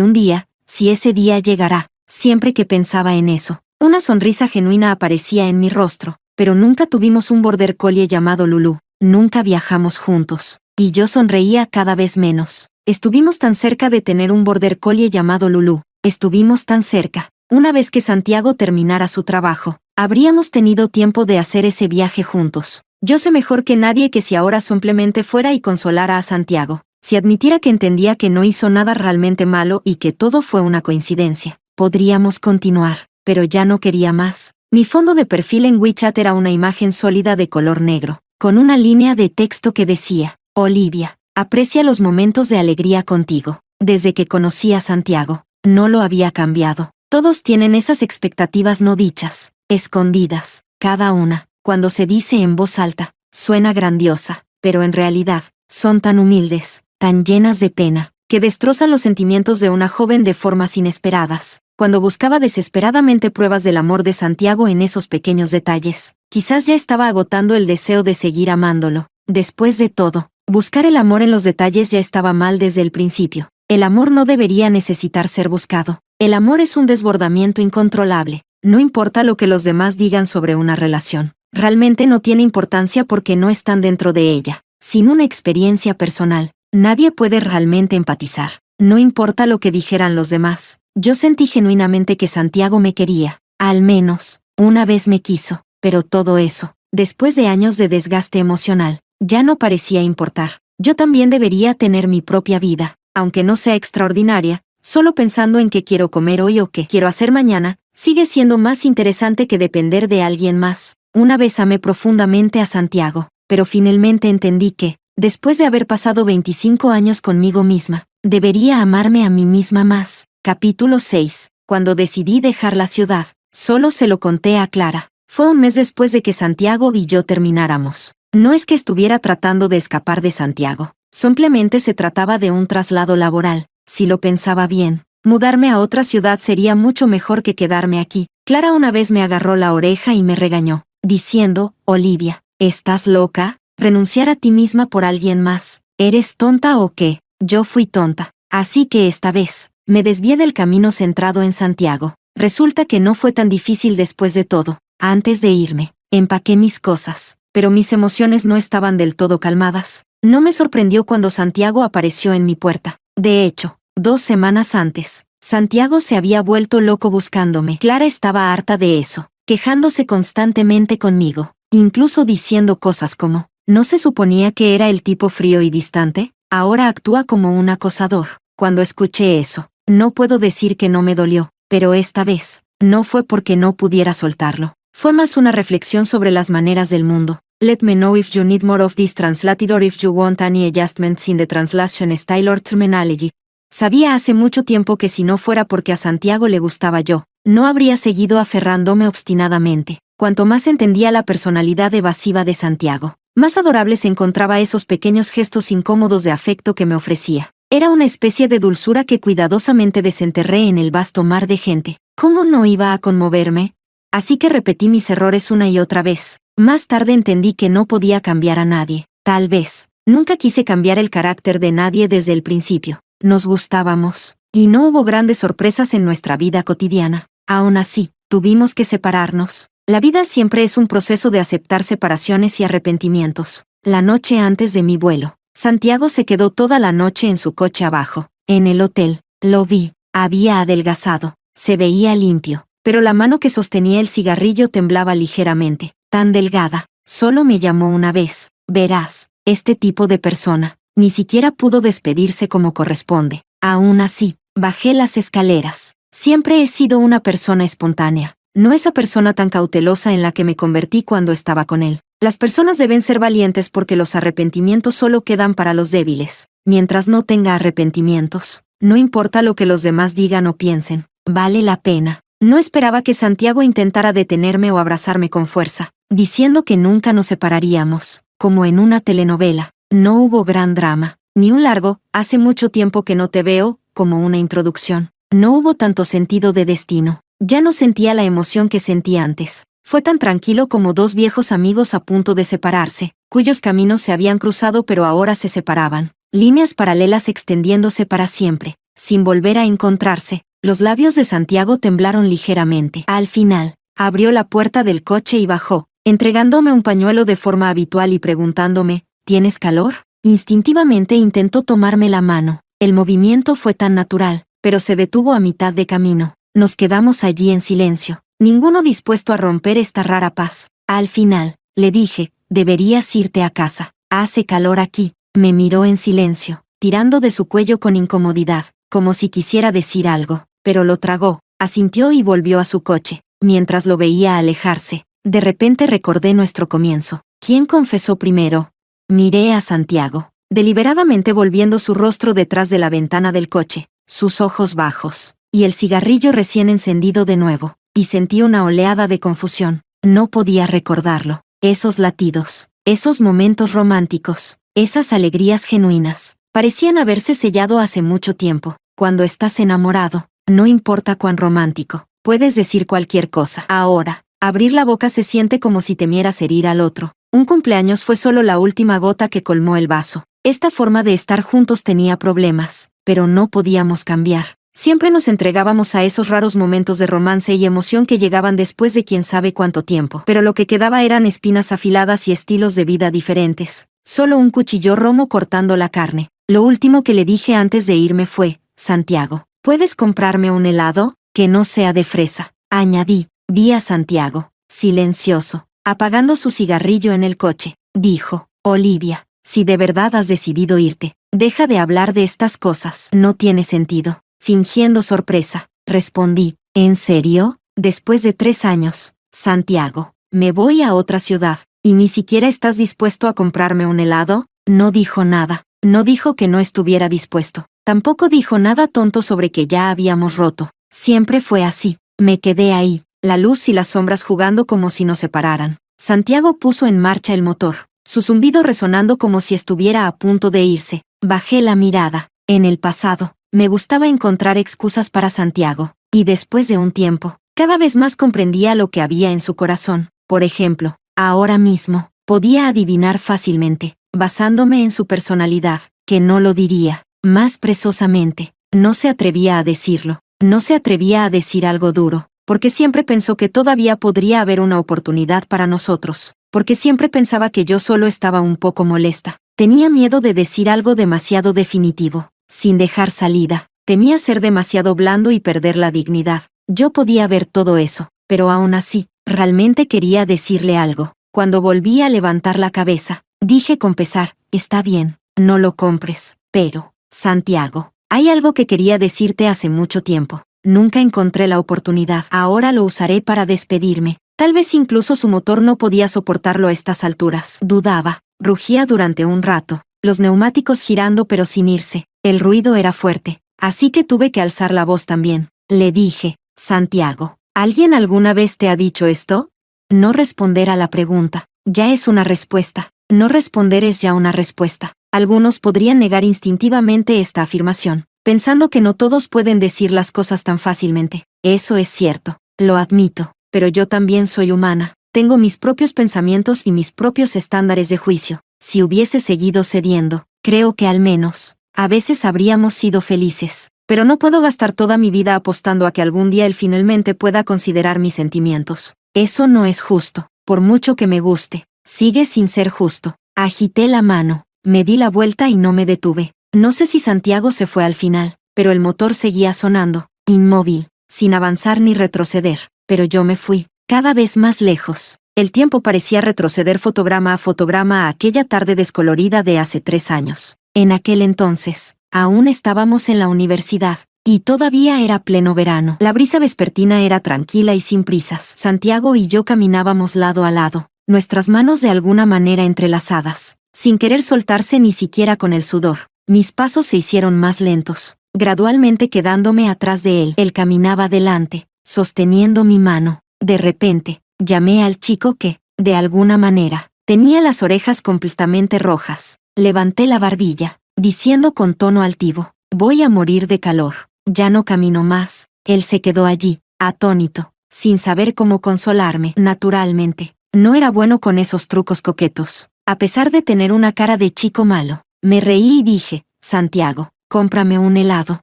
[SPEAKER 1] ese día llegará. Siempre que pensaba en eso, una sonrisa genuina aparecía en mi rostro, pero nunca tuvimos un border collie llamado Lulu. Nunca viajamos juntos, y yo sonreía cada vez menos. Estuvimos tan cerca de tener un border collie llamado Lulu. Estuvimos tan cerca. Una vez que Santiago terminara su trabajo, habríamos tenido tiempo de hacer ese viaje juntos. Yo sé mejor que nadie que si ahora simplemente fuera y consolara a Santiago, si admitiera que entendía que no hizo nada realmente malo y que todo fue una coincidencia, podríamos continuar, pero ya no quería más. Mi fondo de perfil en WeChat era una imagen sólida de color negro, con una línea de texto que decía: Olivia, aprecia los momentos de alegría contigo. Desde que conocí a Santiago, no lo había cambiado. Todos tienen esas expectativas no dichas, escondidas, cada una, cuando se dice en voz alta, suena grandiosa, pero en realidad, son tan humildes, tan llenas de pena, que destrozan los sentimientos de una joven de formas inesperadas. Cuando buscaba desesperadamente pruebas del amor de Santiago en esos pequeños detalles, quizás ya estaba agotando el deseo de seguir amándolo. Después de todo, buscar el amor en los detalles ya estaba mal desde el principio. El amor no debería necesitar ser buscado. El amor es un desbordamiento incontrolable. No importa lo que los demás digan sobre una relación. Realmente no tiene importancia porque no están dentro de ella. Sin una experiencia personal, nadie puede realmente empatizar. No importa lo que dijeran los demás. Yo sentí genuinamente que Santiago me quería. Al menos, una vez me quiso. Pero todo eso, después de años de desgaste emocional, ya no parecía importar. Yo también debería tener mi propia vida, aunque no sea extraordinaria. Solo pensando en qué quiero comer hoy o qué quiero hacer mañana, sigue siendo más interesante que depender de alguien más. Una vez amé profundamente a Santiago, pero finalmente entendí que, después de haber pasado 25 años conmigo misma, debería amarme a mí misma más. Capítulo 6. Cuando decidí dejar la ciudad, solo se lo conté a Clara. Fue un mes después de que Santiago y yo termináramos. No es que estuviera tratando de escapar de Santiago, simplemente se trataba de un traslado laboral. Si lo pensaba bien, mudarme a otra ciudad sería mucho mejor que quedarme aquí. Clara una vez me agarró la oreja y me regañó, diciendo: Olivia, ¿estás loca? ¿Renunciar a ti misma por alguien más? ¿Eres tonta o qué? Yo fui tonta. Así que esta vez, me desvié del camino centrado en Santiago. Resulta que no fue tan difícil después de todo. Antes de irme, empaqué mis cosas, pero mis emociones no estaban del todo calmadas. No me sorprendió cuando Santiago apareció en mi puerta. De hecho, 2 semanas antes, Santiago se había vuelto loco buscándome. Clara estaba harta de eso, quejándose constantemente conmigo, incluso diciendo cosas como: ¿no se suponía que era el tipo frío y distante? Ahora actúa como un acosador. Cuando escuché eso, no puedo decir que no me dolió, pero esta vez, no fue porque no pudiera soltarlo. Fue más una reflexión sobre las maneras del mundo. Let me know if you need more of this translated or if you want any adjustments in the translation style or terminology. Sabía hace mucho tiempo que si no fuera porque a Santiago le gustaba yo, no habría seguido aferrándome obstinadamente. Cuanto más entendía la personalidad evasiva de Santiago, más adorables encontraba esos pequeños gestos incómodos de afecto que me ofrecía. Era una especie de dulzura que cuidadosamente desenterré en el vasto mar de gente. ¿Cómo no iba a conmoverme? Así que repetí mis errores una y otra vez. Más tarde entendí que no podía cambiar a nadie. Tal vez, nunca quise cambiar el carácter de nadie desde el principio. Nos gustábamos, y no hubo grandes sorpresas en nuestra vida cotidiana. Aún así, tuvimos que separarnos. La vida siempre es un proceso de aceptar separaciones y arrepentimientos. La noche antes de mi vuelo, Santiago se quedó toda la noche en su coche abajo. En el hotel, lo vi. Había adelgazado. Se veía limpio, pero la mano que sostenía el cigarrillo temblaba ligeramente. Tan delgada. Solo me llamó una vez. Verás, este tipo de persona ni siquiera pudo despedirse como corresponde. Aún así, bajé las escaleras. Siempre he sido una persona espontánea, no esa persona tan cautelosa en la que me convertí cuando estaba con él. Las personas deben ser valientes porque los arrepentimientos solo quedan para los débiles. Mientras no tenga arrepentimientos, no importa lo que los demás digan o piensen, vale la pena. No esperaba que Santiago intentara detenerme o abrazarme con fuerza, diciendo que nunca nos separaríamos, como en una telenovela. No hubo gran drama, ni un largo, hace mucho tiempo que no te veo, como una introducción. No hubo tanto sentido de destino. Ya no sentía la emoción que sentí antes. Fue tan tranquilo como dos viejos amigos a punto de separarse, cuyos caminos se habían cruzado pero ahora se separaban. Líneas paralelas extendiéndose para siempre, sin volver a encontrarse. Los labios de Santiago temblaron ligeramente. Al final, abrió la puerta del coche y bajó, entregándome un pañuelo de forma habitual y preguntándome, ¿tienes calor? Instintivamente intentó tomarme la mano. El movimiento fue tan natural, pero se detuvo a mitad de camino. Nos quedamos allí en silencio, ninguno dispuesto a romper esta rara paz. Al final, le dije, deberías irte a casa. Hace calor aquí. Me miró en silencio, tirando de su cuello con incomodidad, como si quisiera decir algo, pero lo tragó, asintió y volvió a su coche. Mientras lo veía alejarse, de repente recordé nuestro comienzo. ¿Quién confesó primero? Miré a Santiago, deliberadamente volviendo su rostro detrás de la ventana del coche, sus ojos bajos, y el cigarrillo recién encendido de nuevo, y sentí una oleada de confusión. No podía recordarlo. Esos latidos, esos momentos románticos, esas alegrías genuinas, parecían haberse sellado hace mucho tiempo. Cuando estás enamorado, no importa cuán romántico, puedes decir cualquier cosa. Ahora, abrir la boca se siente como si temieras herir al otro. Un cumpleaños fue solo la última gota que colmó el vaso. Esta forma de estar juntos tenía problemas, pero no podíamos cambiar. Siempre nos entregábamos a esos raros momentos de romance y emoción que llegaban después de quién sabe cuánto tiempo. Pero lo que quedaba eran espinas afiladas y estilos de vida diferentes. Solo un cuchillo romo cortando la carne. Lo último que le dije antes de irme fue, Santiago, ¿puedes comprarme un helado? Que no sea de fresa. Añadí. Vi a Santiago, silencioso, apagando su cigarrillo en el coche. Dijo, Olivia, si de verdad has decidido irte, deja de hablar de estas cosas. No tiene sentido. Fingiendo sorpresa, respondí, ¿en serio? Después de 3 años, Santiago, me voy a otra ciudad, ¿y ni siquiera estás dispuesto a comprarme un helado? No dijo nada, no dijo que no estuviera dispuesto, tampoco dijo nada tonto sobre que ya habíamos roto. Siempre fue así. Me quedé ahí, la luz y las sombras jugando como si nos separaran. Santiago puso en marcha el motor, su zumbido resonando como si estuviera a punto de irse. Bajé la mirada. En el pasado, me gustaba encontrar excusas para Santiago, y después de un tiempo, cada vez más comprendía lo que había en su corazón. Por ejemplo, ahora mismo, podía adivinar fácilmente, basándome en su personalidad, que no lo diría. Más precisamente, no se atrevía a decirlo, no se atrevía a decir algo duro, porque siempre pensó que todavía podría haber una oportunidad para nosotros, porque siempre pensaba que yo solo estaba un poco molesta. Tenía miedo de decir algo demasiado definitivo, sin dejar salida. Temía ser demasiado blando y perder la dignidad. Yo podía ver todo eso, pero aún así, realmente quería decirle algo. Cuando volví a levantar la cabeza, dije con pesar, está bien, no lo compres, pero, Santiago, hay algo que quería decirte hace mucho tiempo. Nunca encontré la oportunidad. Ahora lo usaré para despedirme. Tal vez incluso su motor no podía soportarlo a estas alturas. Dudaba. Rugía durante un rato, los neumáticos girando pero sin irse. El ruido era fuerte, así que tuve que alzar la voz también. Le dije, Santiago, ¿alguien alguna vez te ha dicho esto? No responder a la pregunta, ya es una respuesta. No responder es ya una respuesta. Algunos podrían negar instintivamente esta afirmación, pensando que no todos pueden decir las cosas tan fácilmente. Eso es cierto, lo admito, pero yo también soy humana. Tengo mis propios pensamientos y mis propios estándares de juicio. Si hubiese seguido cediendo, creo que al menos, a veces habríamos sido felices. Pero no puedo gastar toda mi vida apostando a que algún día él finalmente pueda considerar mis sentimientos. Eso no es justo, por mucho que me guste. Sigue sin ser justo. Agité la mano, me di la vuelta y no me detuve. No sé si Santiago se fue al final, pero el motor seguía sonando, inmóvil, sin avanzar ni retroceder. Pero yo me fui, cada vez más lejos. El tiempo parecía retroceder fotograma a aquella tarde descolorida de hace 3 años. En aquel entonces, aún estábamos en la universidad, y todavía era pleno verano. La brisa vespertina era tranquila y sin prisas. Santiago y yo caminábamos lado a lado, nuestras manos de alguna manera entrelazadas, sin querer soltarse ni siquiera con el sudor. Mis pasos se hicieron más lentos, gradualmente quedándome atrás de él. Él caminaba delante, sosteniendo mi mano. De repente, llamé al chico que, de alguna manera, tenía las orejas completamente rojas. Levanté la barbilla, diciendo con tono altivo, Voy a morir de calor. Ya no camino más. Él se quedó allí, atónito, sin saber cómo consolarme. Naturalmente, no era bueno con esos trucos coquetos. A pesar de tener una cara de chico malo, me reí y dije, Santiago, cómprame un helado,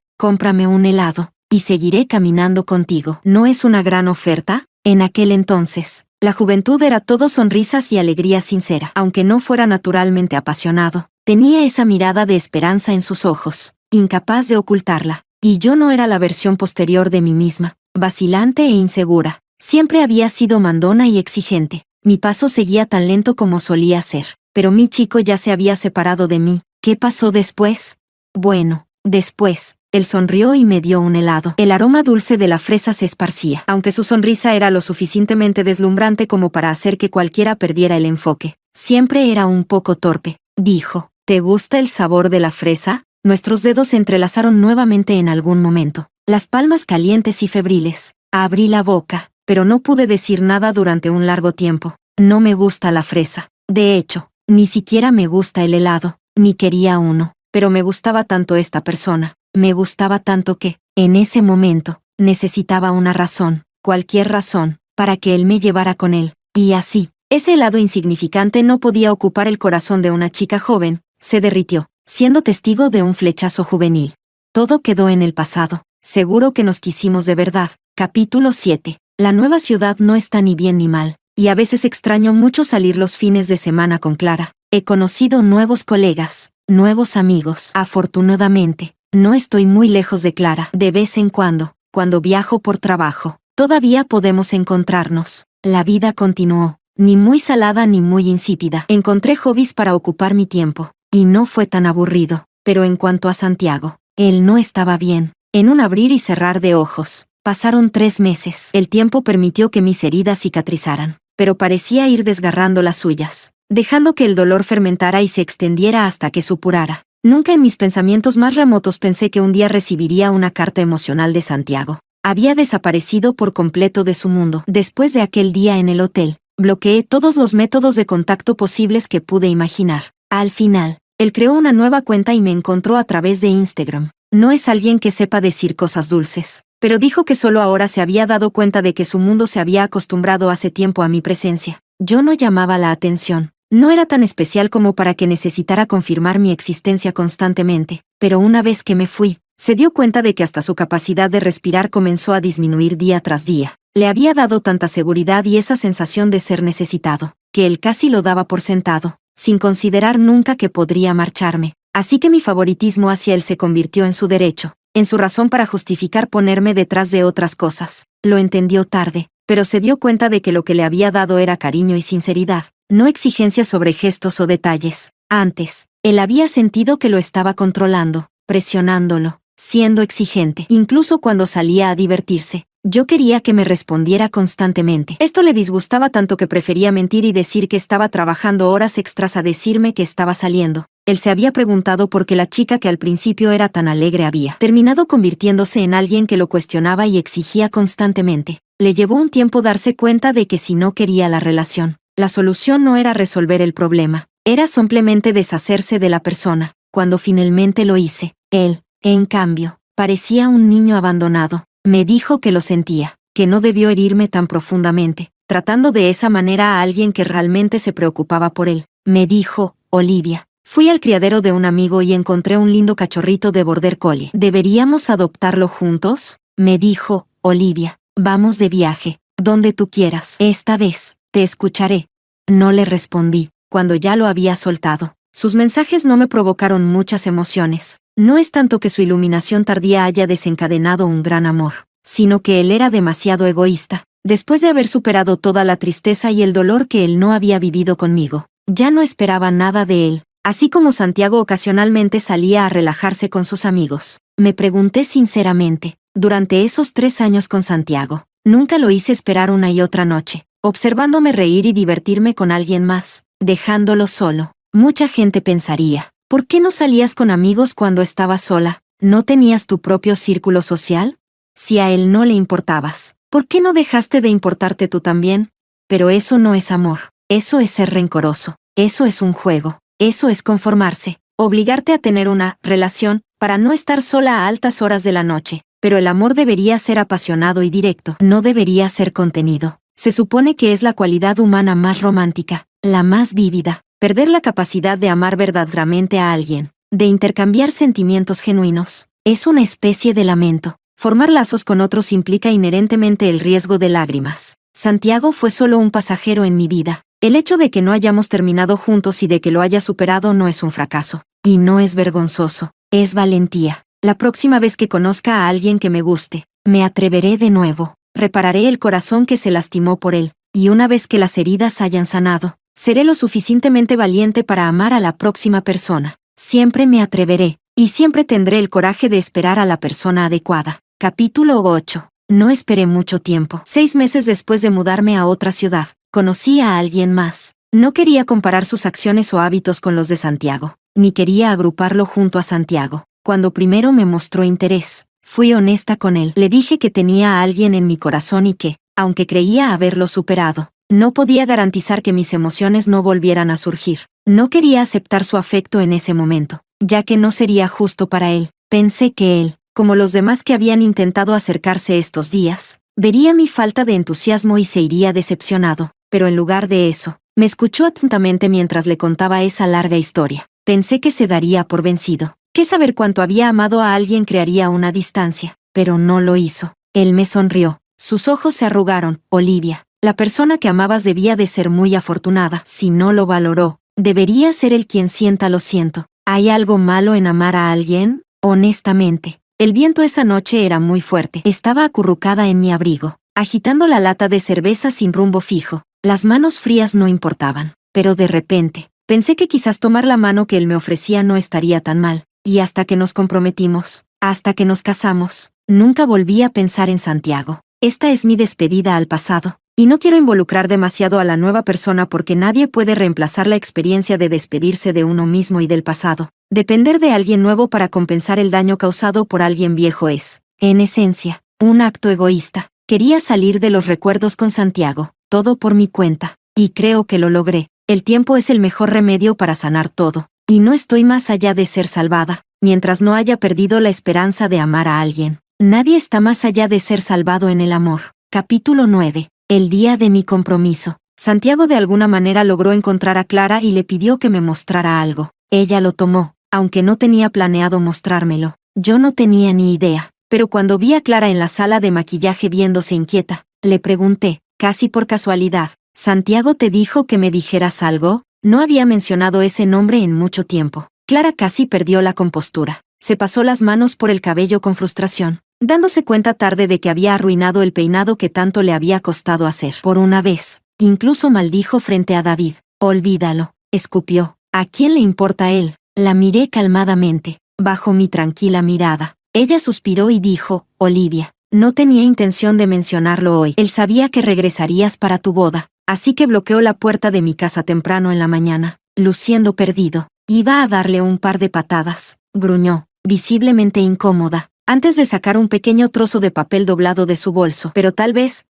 [SPEAKER 1] y seguiré caminando contigo. ¿No es una gran oferta? En aquel entonces, la juventud era todo sonrisas y alegría sincera. Aunque no fuera naturalmente apasionado, tenía esa mirada de esperanza en sus ojos, incapaz de ocultarla. Y yo no era la versión posterior de mí misma, vacilante e insegura. Siempre había sido mandona y exigente. Mi paso seguía tan lento como solía ser. Pero mi chico ya se había separado de mí. ¿Qué pasó después? Bueno, después, él sonrió y me dio un helado. El aroma dulce de la fresa se esparcía, aunque su sonrisa era lo suficientemente deslumbrante como para hacer que cualquiera perdiera el enfoque. Siempre era un poco torpe. Dijo, ¿te gusta el sabor de la fresa? Nuestros dedos se entrelazaron nuevamente en algún momento. Las palmas calientes y febriles. Abrí la boca, pero no pude decir nada durante un largo tiempo. No me gusta la fresa. De hecho, ni siquiera me gusta el helado, ni quería uno. Pero me gustaba tanto esta persona, me gustaba tanto que, en ese momento, necesitaba una razón, cualquier razón, para que él me llevara con él. Y así, ese helado insignificante no podía ocupar el corazón de una chica joven, se derritió, siendo testigo de un flechazo juvenil. Todo quedó en el pasado. Seguro que nos quisimos de verdad. Capítulo 7. La nueva ciudad no está ni bien ni mal, y a veces extraño mucho salir los fines de semana con Clara. He conocido nuevos colegas, nuevos amigos. Afortunadamente, no estoy muy lejos de Clara. De vez en cuando viajo por trabajo, todavía podemos encontrarnos. La vida continuó, ni muy salada ni muy insípida. Encontré hobbies para ocupar mi tiempo, y no fue tan aburrido. Pero en cuanto a Santiago, él no estaba bien. En un abrir y cerrar de ojos, pasaron 3 meses. El tiempo permitió que mis heridas cicatrizaran, pero parecía ir desgarrando las suyas, dejando que el dolor fermentara y se extendiera hasta que supurara. Nunca en mis pensamientos más remotos pensé que un día recibiría una carta emocional de Santiago. Había desaparecido por completo de su mundo. Después de aquel día en el hotel, bloqueé todos los métodos de contacto posibles que pude imaginar. Al final, él creó una nueva cuenta y me encontró a través de Instagram. No es alguien que sepa decir cosas dulces, pero dijo que solo ahora se había dado cuenta de que su mundo se había acostumbrado hace tiempo a mi presencia. Yo no llamaba la atención. No era tan especial como para que necesitara confirmar mi existencia constantemente, pero una vez que me fui, se dio cuenta de que hasta su capacidad de respirar comenzó a disminuir día tras día. Le había dado tanta seguridad y esa sensación de ser necesitado, que él casi lo daba por sentado, sin considerar nunca que podría marcharme. Así que mi favoritismo hacia él se convirtió en su derecho, en su razón para justificar ponerme detrás de otras cosas. Lo entendió tarde, pero se dio cuenta de que lo que le había dado era cariño y sinceridad, no exigencias sobre gestos o detalles. Antes, él había sentido que lo estaba controlando, presionándolo, siendo exigente. Incluso cuando salía a divertirse, yo quería que me respondiera constantemente. Esto le disgustaba tanto que prefería mentir y decir que estaba trabajando horas extras a decirme que estaba saliendo. Él se había preguntado por qué la chica que al principio era tan alegre había terminado convirtiéndose en alguien que lo cuestionaba y exigía constantemente. Le llevó un tiempo darse cuenta de que si no quería la relación, la solución no era resolver el problema, era simplemente deshacerse de la persona. Cuando finalmente lo hice, él, en cambio, parecía un niño abandonado. Me dijo que lo sentía, que no debió herirme tan profundamente, tratando de esa manera a alguien que realmente se preocupaba por él. Me dijo, Olivia, fui al criadero de un amigo y encontré un lindo cachorrito de border collie. ¿Deberíamos adoptarlo juntos? Me dijo, Olivia, vamos de viaje, donde tú quieras. Esta vez, te escucharé. No le respondí, cuando ya lo había soltado. Sus mensajes no me provocaron muchas emociones. No es tanto que su iluminación tardía haya desencadenado un gran amor, sino que él era demasiado egoísta. Después de haber superado toda la tristeza y el dolor que él no había vivido conmigo, ya no esperaba nada de él. Así como Santiago ocasionalmente salía a relajarse con sus amigos, me pregunté sinceramente, durante esos 3 años con Santiago, nunca lo hice esperar una y otra noche, observándome reír y divertirme con alguien más, dejándolo solo. Mucha gente pensaría, ¿por qué no salías con amigos cuando estabas sola? ¿No tenías tu propio círculo social? Si a él no le importabas, ¿por qué no dejaste de importarte tú también? Pero eso no es amor, eso es ser rencoroso, eso es un juego. Eso es conformarse, obligarte a tener una relación para no estar sola a altas horas de la noche. Pero el amor debería ser apasionado y directo, no debería ser contenido. Se supone que es la cualidad humana más romántica, la más vívida. Perder la capacidad de amar verdaderamente a alguien, de intercambiar sentimientos genuinos, es una especie de lamento. Formar lazos con otros implica inherentemente el riesgo de lágrimas. Santiago fue solo un pasajero en mi vida. El hecho de que no hayamos terminado juntos y de que lo haya superado no es un fracaso. Y no es vergonzoso, es valentía. La próxima vez que conozca a alguien que me guste, me atreveré de nuevo. Repararé el corazón que se lastimó por él, y una vez que las heridas hayan sanado, seré lo suficientemente valiente para amar a la próxima persona. Siempre me atreveré, y siempre tendré el coraje de esperar a la persona adecuada. Capítulo 8. No esperé mucho tiempo. 6 meses después de mudarme a otra ciudad, conocí a alguien más. No quería comparar sus acciones o hábitos con los de Santiago, ni quería agruparlo junto a Santiago. Cuando primero me mostró interés, fui honesta con él. Le dije que tenía a alguien en mi corazón y que, aunque creía haberlo superado, no podía garantizar que mis emociones no volvieran a surgir. No quería aceptar su afecto en ese momento, ya que no sería justo para él. Pensé que él, como los demás que habían intentado acercarse estos días, vería mi falta de entusiasmo y se iría decepcionado. Pero en lugar de eso, me escuchó atentamente mientras le contaba esa larga historia. Pensé que se daría por vencido, que saber cuánto había amado a alguien crearía una distancia, pero no lo hizo. Él me sonrió. Sus ojos se arrugaron. Olivia, la persona que amabas debía de ser muy afortunada. Si no lo valoró, debería ser él quien sienta lo siento. ¿Hay algo malo en amar a alguien? Honestamente, el viento esa noche era muy fuerte. Estaba acurrucada en mi abrigo, agitando la lata de cerveza sin rumbo fijo. Las manos frías no importaban, pero de repente, pensé que quizás tomar la mano que él me ofrecía no estaría tan mal. Y hasta que nos comprometimos, hasta que nos casamos, nunca volví a pensar en Santiago. Esta es mi despedida al pasado, y no quiero involucrar demasiado a la nueva persona porque nadie puede reemplazar la experiencia de despedirse de uno mismo y del pasado. Depender de alguien nuevo para compensar el daño causado por alguien viejo es, en esencia, un acto egoísta. Quería salir de los recuerdos con Santiago, todo por mi cuenta, y creo que lo logré. El tiempo es el mejor remedio para sanar todo. Y no estoy más allá de ser salvada, mientras no haya perdido la esperanza de amar a alguien. Nadie está más allá de ser salvado en el amor. Capítulo 9. El día de mi compromiso. Santiago de alguna manera logró encontrar a Clara y le pidió que me mostrara algo. Ella lo tomó, aunque no tenía planeado mostrármelo. Yo no tenía ni idea, pero cuando vi a Clara en la sala de maquillaje viéndose inquieta, le pregunté, casi por casualidad, ¿Santiago te dijo que me dijeras algo? No había mencionado ese nombre en mucho tiempo. Clara casi perdió la compostura. Se pasó las manos por el cabello con frustración, dándose cuenta tarde de que había arruinado el peinado que tanto le había costado hacer. Por una vez, incluso maldijo frente a David. Olvídalo, escupió. ¿A quién le importa él? La miré calmadamente, bajo mi tranquila mirada. Ella suspiró y dijo, Olivia, no tenía intención de mencionarlo hoy. Él sabía que regresarías para tu boda. Así que bloqueó la puerta de mi casa temprano en la mañana, luciendo perdido. Iba a darle un par de patadas. Gruñó, visiblemente incómoda, antes de sacar un pequeño trozo de papel doblado de su bolso. Pero tal vez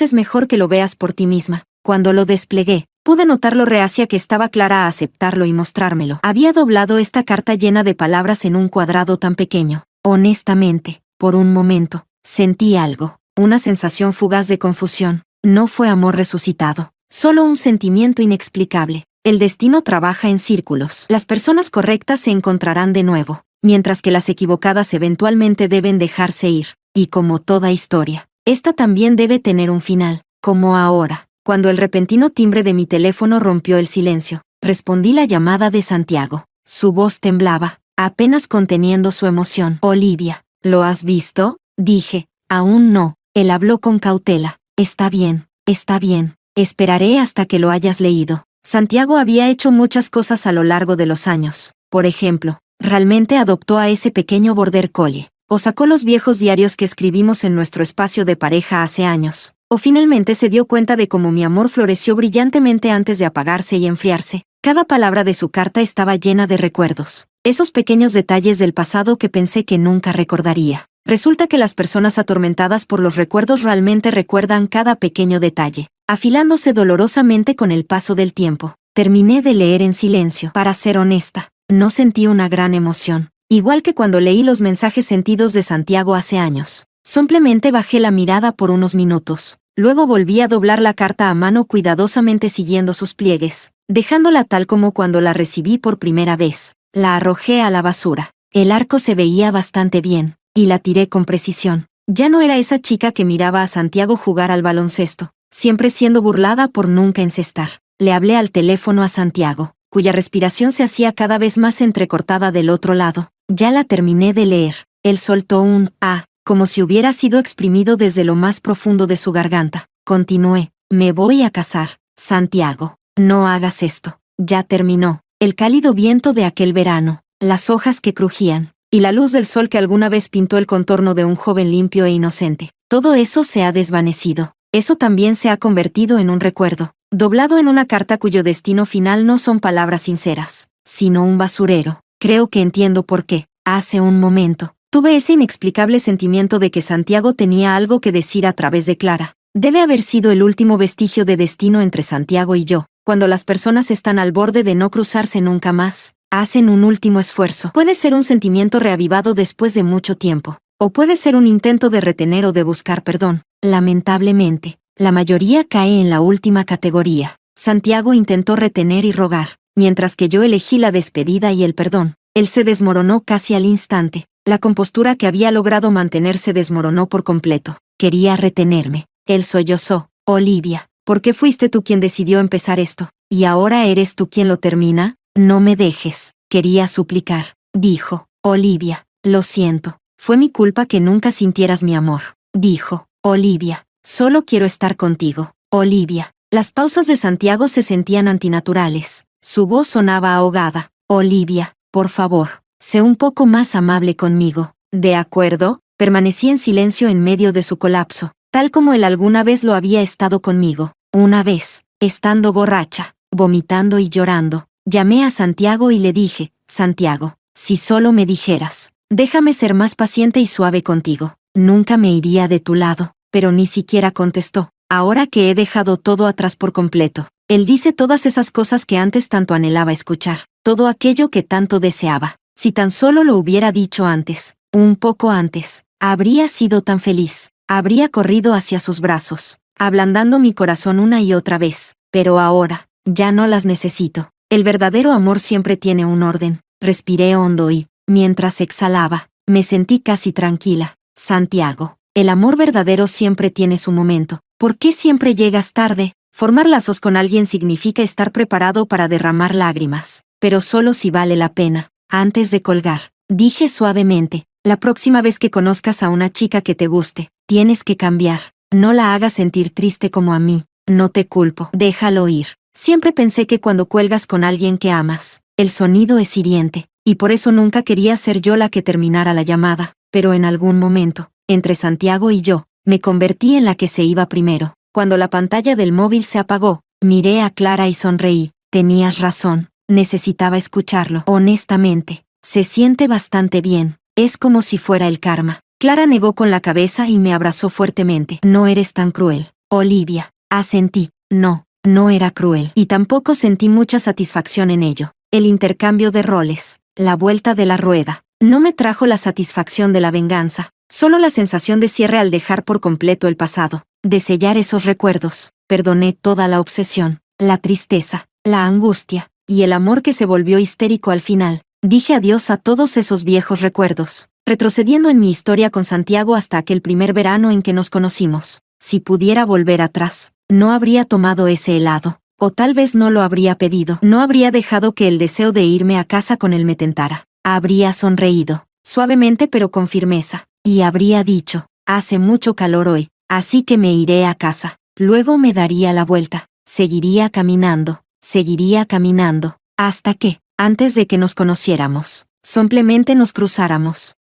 [SPEAKER 1] es mejor que lo veas por ti misma. Cuando lo desplegué, pude notar lo reacia que estaba Clara a aceptarlo y mostrármelo. Había doblado esta carta llena de palabras en un cuadrado tan pequeño. Honestamente, por un momento, sentí algo, una sensación fugaz de confusión. No fue amor resucitado, solo un sentimiento inexplicable. El destino trabaja en círculos. Las personas correctas se encontrarán de nuevo, mientras que las equivocadas eventualmente deben dejarse ir. Y como toda historia, esta también debe tener un final, como ahora, cuando el repentino timbre de mi teléfono rompió el silencio. Respondí la llamada de Santiago. Su voz temblaba, apenas conteniendo su emoción. Olivia, ¿lo has visto? Dije, aún no. Él habló con cautela. Está bien, esperaré hasta que lo hayas leído. Santiago había hecho muchas cosas a lo largo de los años. Por ejemplo, realmente adoptó a ese pequeño border collie, o sacó los viejos diarios que escribimos en nuestro espacio de pareja hace años, o finalmente se dio cuenta de cómo mi amor floreció brillantemente antes de apagarse y enfriarse. Cada palabra de su carta estaba llena de recuerdos, esos pequeños detalles del pasado que pensé que nunca recordaría. Resulta que las personas atormentadas por los recuerdos realmente recuerdan cada pequeño detalle, afilándose dolorosamente con el paso del tiempo. Terminé de leer en silencio. Para ser honesta, no sentí una gran emoción. igual que cuando leí los mensajes sentidos de Santiago hace años. Simplemente bajé la mirada por unos minutos. Luego volví a doblar la carta a mano cuidadosamente siguiendo sus pliegues, dejándola tal como cuando la recibí por primera vez. La arrojé a la basura. El arco se veía bastante bien, y la tiré con precisión. Ya no era esa chica que miraba a Santiago jugar al baloncesto, siempre siendo burlada por nunca encestar. Le hablé al teléfono a Santiago, cuya respiración se hacía cada vez más entrecortada del otro lado. Ya la terminé de leer. Él soltó un «ah», como si hubiera sido exprimido desde lo más profundo de su garganta. Continué. Me voy a casar. Santiago, no hagas esto. Ya terminó. El cálido viento de aquel verano, las hojas que crujían, y la luz del sol que alguna vez pintó el contorno de un joven limpio e inocente. Todo eso se ha desvanecido. Eso también se ha convertido en un recuerdo, doblado en una carta cuyo destino final no son palabras sinceras, sino un basurero. Creo que entiendo por qué. Hace un momento, tuve ese inexplicable sentimiento de que Santiago tenía algo que decir a través de Clara. Debe haber sido el último vestigio de destino entre Santiago y yo. Cuando las personas están al borde de no cruzarse nunca más, hacen un último esfuerzo. Puede ser un sentimiento reavivado después de mucho tiempo, o puede ser un intento de retener o de buscar perdón. Lamentablemente, la mayoría cae en la última categoría. Santiago intentó retener y rogar, mientras que yo elegí la despedida y el perdón. Él se desmoronó casi al instante. La compostura que había logrado mantener se desmoronó por completo. Quería retenerme. Él sollozó. Olivia, ¿por qué fuiste tú quien decidió empezar esto? ¿Y ahora eres tú quien lo termina? No me dejes. Quería suplicar. Dijo. Olivia, lo siento. Fue mi culpa que nunca sintieras mi amor. Dijo. Olivia, solo quiero estar contigo. Olivia. Las pausas de Santiago se sentían antinaturales. Su voz sonaba ahogada. Olivia, por favor, sé un poco más amable conmigo. ¿De acuerdo? Permanecí en silencio en medio de su colapso, tal como él alguna vez lo había estado conmigo. Una vez, estando borracha, vomitando y llorando, llamé a Santiago y le dije, Santiago, si solo me dijeras, déjame ser más paciente y suave contigo, nunca me iría de tu lado. Pero ni siquiera contestó. Ahora que he dejado todo atrás por completo, él dice todas esas cosas que antes tanto anhelaba escuchar, todo aquello que tanto deseaba. Si tan solo lo hubiera dicho antes, un poco antes, habría sido tan feliz, habría corrido hacia sus brazos, ablandando mi corazón una y otra vez. Pero ahora, ya no las necesito. El verdadero amor siempre tiene un orden. Respiré hondo y, mientras exhalaba, me sentí casi tranquila. Santiago, el amor verdadero siempre tiene su momento. ¿Por qué siempre llegas tarde? Formar lazos con alguien significa estar preparado para derramar lágrimas, pero solo si vale la pena. Antes de colgar, dije suavemente, la próxima vez que conozcas a una chica que te guste, tienes que cambiar. No la hagas sentir triste como a mí. No te culpo. Déjalo ir. Siempre pensé que cuando cuelgas con alguien que amas, el sonido es hiriente, y por eso nunca quería ser yo la que terminara la llamada. Pero en algún momento, entre Santiago y yo, me convertí en la que se iba primero. Cuando la pantalla del móvil se apagó, miré a Clara y sonreí. Tenías razón, necesitaba escucharlo. Honestamente, se siente bastante bien. Es como si fuera el karma. Clara negó con la cabeza y me abrazó fuertemente. No eres tan cruel, Olivia. Asentí. No, no era cruel. Y tampoco sentí mucha satisfacción en ello. El intercambio de roles, la vuelta de la rueda, no me trajo la satisfacción de la venganza, solo la sensación de cierre al dejar por completo el pasado, de sellar esos recuerdos. Perdoné toda la obsesión, la tristeza, la angustia, y el amor que se volvió histérico al final. Dije adiós a todos esos viejos recuerdos, retrocediendo en mi historia con Santiago hasta aquel primer verano en que nos conocimos. Si pudiera volver atrás, no habría tomado ese helado, o tal vez no lo habría pedido. No habría dejado que el deseo de irme a casa con él me tentara. Habría sonreído, suavemente pero con firmeza, y habría dicho, hace mucho calor hoy, así que me iré a casa. Luego me daría la vuelta, seguiría caminando, hasta que, antes de que nos conociéramos, simplemente nos cruzáramos.